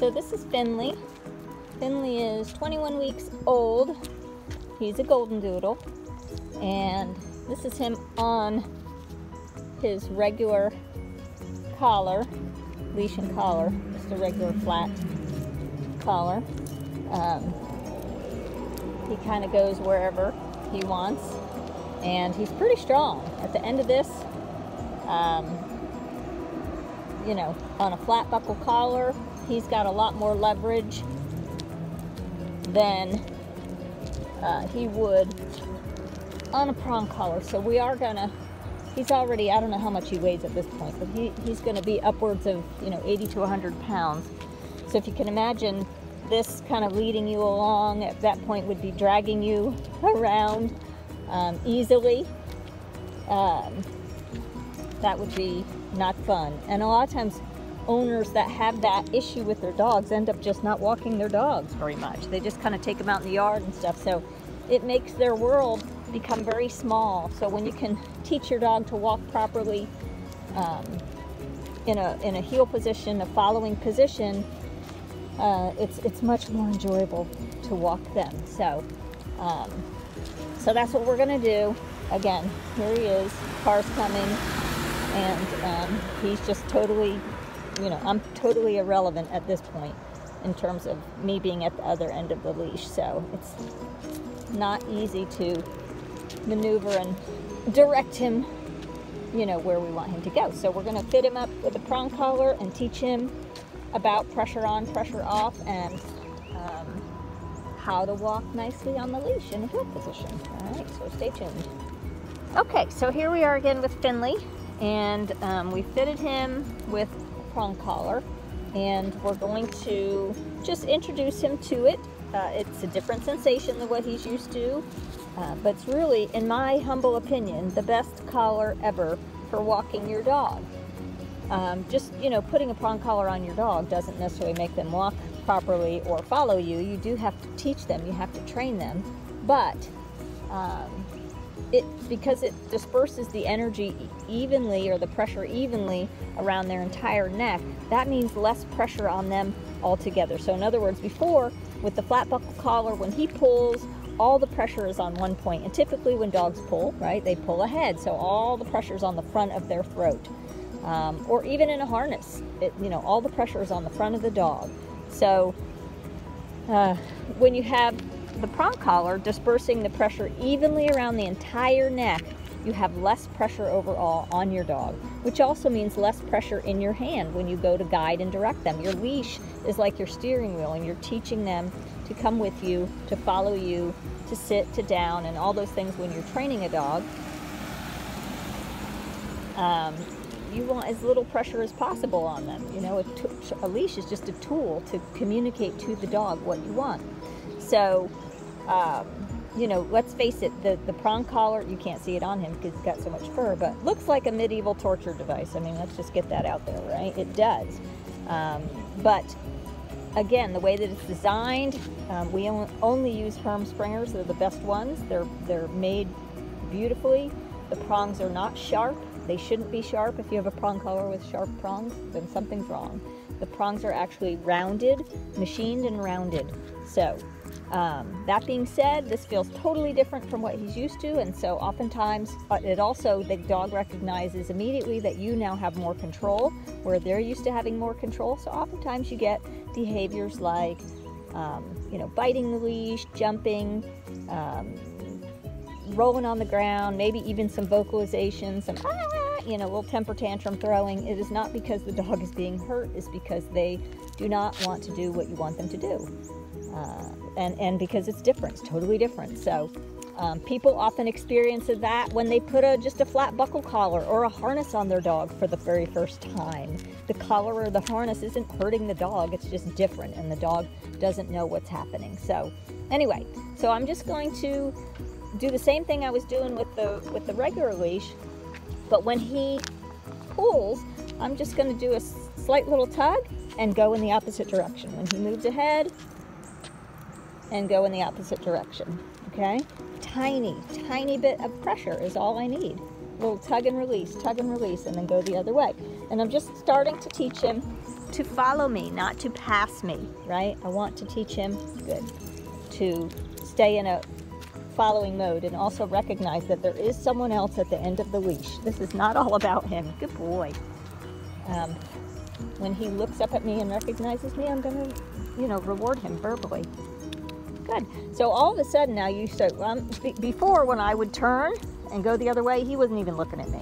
So this is Finley. Finley is 21 weeks old. He's a golden doodle. And this is him on his regular collar, leash and collar, just a regular flat collar. He kind of goes wherever he wants, and he's pretty strong. At the end of this, you know, on a flat buckle collar, he's got a lot more leverage than he would on a prong collar. So we are gonna, he's already, I don't know how much he weighs at this point, but he's gonna be upwards of, you know, 80 to 100 pounds. So if you can imagine this kind of leading you along, at that point would be dragging you around easily. That would be not fun. And a lot of times owners that have that issue with their dogs end up just not walking their dogs very much. They just kind of take them out in the yard and stuff. So it makes their world become very small. So when you can teach your dog to walk properly in a heel position, a following position, it's much more enjoyable to walk them. So so that's what we're gonna do. Again, here he is, car's coming, and he's just totally, you know, I'm totally irrelevant at this point in terms of me being at the other end of the leash. So it's not easy to maneuver and direct him, you know, where we want him to go. So we're gonna fit him up with a prong collar and teach him about pressure on, pressure off, and how to walk nicely on the leash in a heel position. All right, so stay tuned. Okay, so here we are again with Finley, and we fitted him with a prong collar, and we're going to just introduce him to it. It's a different sensation than what he's used to, but it's really, in my humble opinion, the best collar ever for walking your dog. Just, you know, putting a prong collar on your dog doesn't necessarily make them walk properly or follow you. You do have to teach them, you have to train them, but because it disperses the energy evenly, or the pressure evenly around their entire neck, that means less pressure on them altogether. So in other words, before, with the flat buckle collar, when he pulls, all the pressure is on one point. And typically when dogs pull, right, they pull ahead, so all the pressure is on the front of their throat. Or even in a harness, you know, all the pressure is on the front of the dog. So when you have the prong collar dispersing the pressure evenly around the entire neck, you have less pressure overall on your dog, which also means less pressure in your hand when you go to guide and direct them. Your leash is like your steering wheel, and you're teaching them to come with you, to follow you, to sit, to down, and all those things when you're training a dog. You want as little pressure as possible on them. You know, a leash is just a tool to communicate to the dog what you want. So, you know, let's face it, the prong collar, you can't see it on him because he's got so much fur, but looks like a medieval torture device. I mean, let's just get that out there, right? It does. But again, the way that it's designed, we only use Herm Springers. They're the best ones. They're made beautifully. The prongs are not sharp. They shouldn't be sharp. If you have a prong collar with sharp prongs, then something's wrong. The prongs are actually rounded, machined and rounded. So that being said, this feels totally different from what he's used to, and so oftentimes it also, the dog recognizes immediately that you now have more control where they're used to having more control. So oftentimes you get behaviors like you know, biting the leash, jumping, rolling on the ground, maybe even some vocalization, some you know, little temper tantrum throwing. It is not because the dog is being hurt, it's because they do not want to do what you want them to do. And because it's different, it's totally different. So people often experience that when they put just a flat buckle collar or a harness on their dog for the very first time. The collar or the harness isn't hurting the dog, it's just different, and the dog doesn't know what's happening. So anyway, so I'm just going to do the same thing I was doing with the regular leash, but when he pulls, I'm just going to do a slight little tug and go in the opposite direction. When he moves ahead, and go in the opposite direction, okay? Tiny bit of pressure is all I need. A little tug and release, and then go the other way. And I'm just starting to teach him to follow me, not to pass me, right? I want to teach him, good, to stay in a following mode and also recognize that there is someone else at the end of the leash. This is not all about him. Good boy. When he looks up at me and recognizes me, I'm going to, you know, reward him verbally. Good. So all of a sudden now before when I would turn and go the other way, he wasn't even looking at me.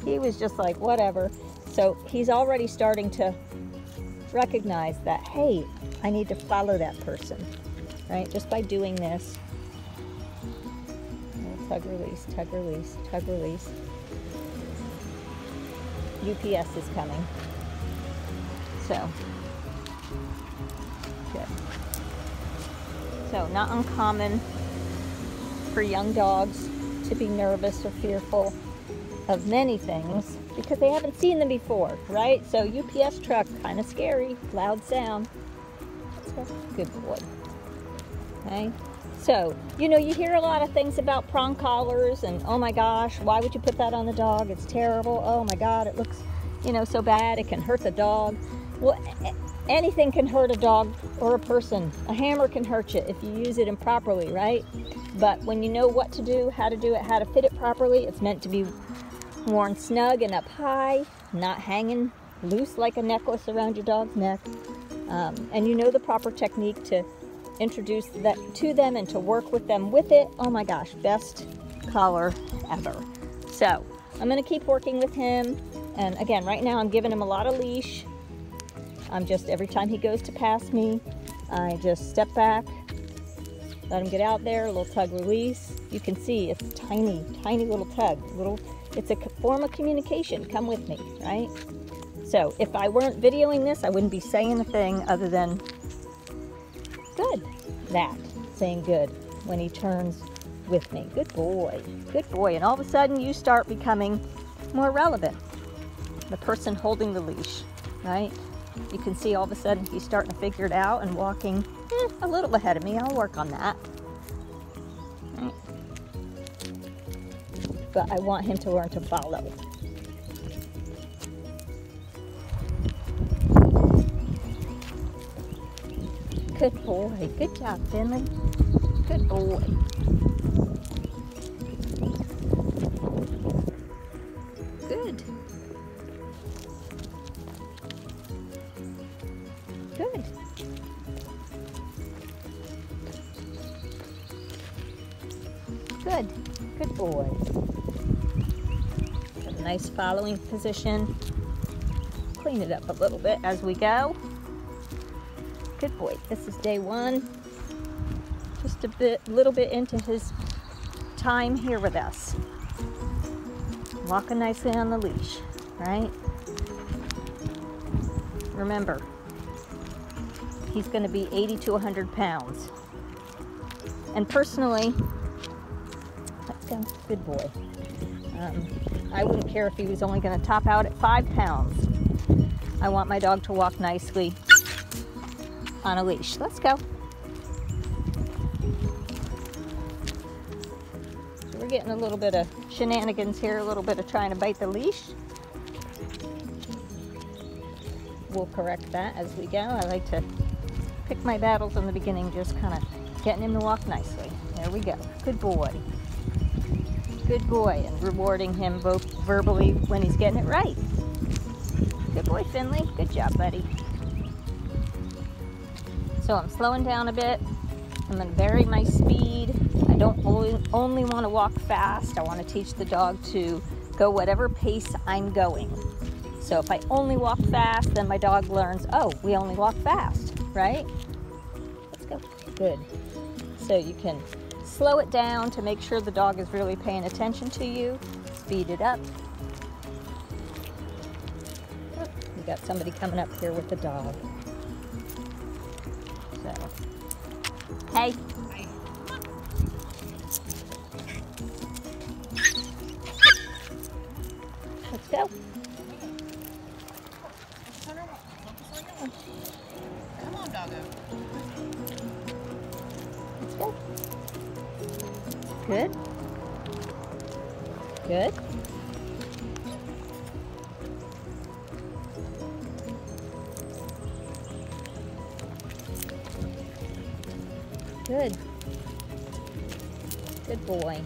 He was just like, whatever. So he's already starting to recognize that, hey, I need to follow that person, right? Just by doing this. Tug, release, tug, release, tug, release. UPS is coming. So, good. So, not uncommon for young dogs to be nervous or fearful of many things because they haven't seen them before, right? So, UPS truck, kind of scary, loud sound. Good boy. Okay. So, you know, you hear a lot of things about prong collars and, oh my gosh, why would you put that on the dog? It's terrible. Oh my God, it looks, you know, so bad. It can hurt the dog. Well, anything can hurt a dog or a person. A hammer can hurt you if you use it improperly, right? But when you know what to do, how to do it, how to fit it properly, it's meant to be worn snug and up high, not hanging loose like a necklace around your dog's neck. And you know the proper technique to introduce that to them and to work with them with it. Oh my gosh, best collar ever. So I'm going to keep working with him. And again, right now I'm giving him a lot of leash. I'm just, every time he goes to pass me, I just step back, let him get out there, a little tug release. You can see it's tiny, tiny little tug. It's a form of communication. Come with me, right? So if I weren't videoing this, I wouldn't be saying a thing other than good. That, saying good when he turns with me. Good boy, good boy. And all of a sudden you start becoming more relevant. The person holding the leash, right? You can see all of a sudden he's starting to figure it out and walking a little ahead of me. I'll work on that. Right. But I want him to learn to follow. Good boy. Good job, Finley. Good boy. Good. Good. Good. Good boy. Got a nice following position. Clean it up a little bit as we go. Good boy. This is day one. Just a little bit into his time here with us. Walking nicely on the leash, right? Remember, he's going to be 80 to 100 pounds. And personally, let's go, good boy. I wouldn't care if he was only going to top out at 5 pounds. I want my dog to walk nicely on a leash. Let's go. So we're getting a little bit of shenanigans here, a little bit of trying to bite the leash. We'll correct that as we go. I like to pick my battles in the beginning, just kind of getting him to walk nicely. There we go. Good boy. Good boy. And rewarding him both verbally when he's getting it right. Good boy, Finley. Good job, buddy. So I'm slowing down a bit. I'm going to vary my speed. I don't only want to walk fast. I want to teach the dog to go whatever pace I'm going. So if I only walk fast, then my dog learns, oh, we only walk fast, right? Let's go. Good. So you can slow it down to make sure the dog is really paying attention to you. Speed it up. Oh, we got somebody coming up here with the dog. So, hey. Hi. Let's go. Come on, doggo. Let's go. Good. Good. Good. Good boy.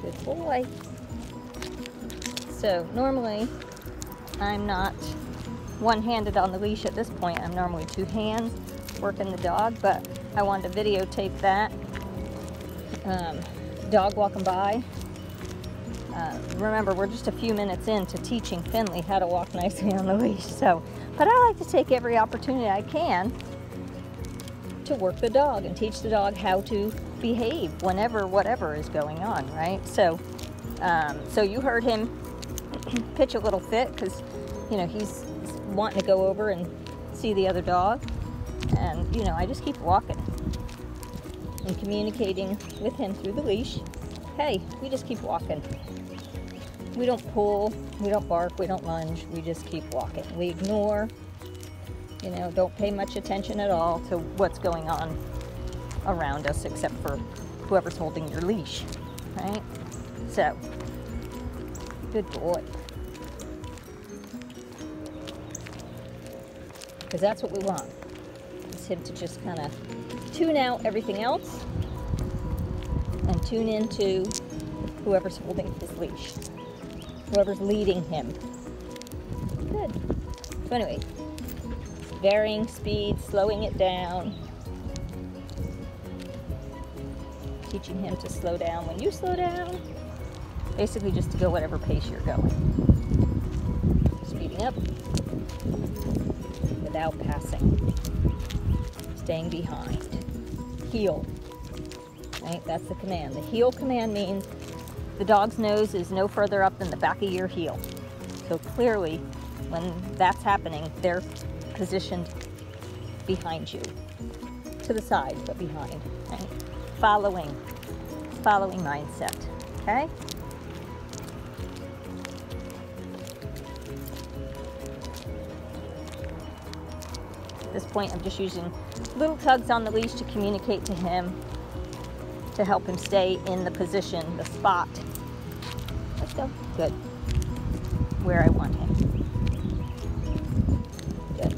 Good boy. So normally I'm not one-handed on the leash at this point. I'm normally two hands working the dog, but I wanted to videotape that. Dog walking by. Remember, we're just a few minutes into teaching Finley how to walk nicely on the leash. So, but I like to take every opportunity I can to work the dog and teach the dog how to behave whenever whatever is going on, right? So, so you heard him pitch a little fit because, you know, he's wanting to go over and see the other dog, and you know, I just keep walking and communicating with him through the leash. Hey, we just keep walking. We don't pull, we don't bark, we don't lunge, we just keep walking. We ignore, you know, don't pay much attention at all to what's going on around us except for whoever's holding your leash, right? So, good boy. Because that's what we want. Is him to just kind of tune out everything else and tune into whoever's holding his leash, whoever's leading him. Good. So anyway, varying speed, slowing it down, teaching him to slow down when you slow down, basically just to go whatever pace you're going. Speeding up without passing, staying behind. Heel, right? That's the command. The heel command means the dog's nose is no further up than the back of your heel. So clearly, when that's happening, they're positioned behind you. To the side, but behind, right? Following mindset, okay? At this point, I'm just using little tugs on the leash to communicate to him, to help him stay in the position, the spot. Let's go. Good. Where I want him. Good.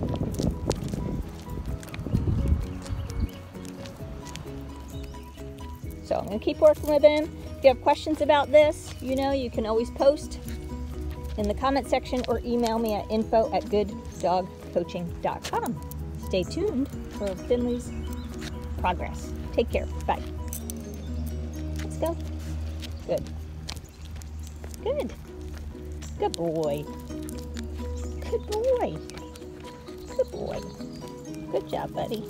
So I'm going to keep working with him. If you have questions about this, you know, you can always post in the comment section or email me at info@gooddogcoaching.com. Stay tuned for Finley's progress. Take care. Bye. Let's go. Good. Good. Good boy. Good boy. Good boy. Good job, buddy.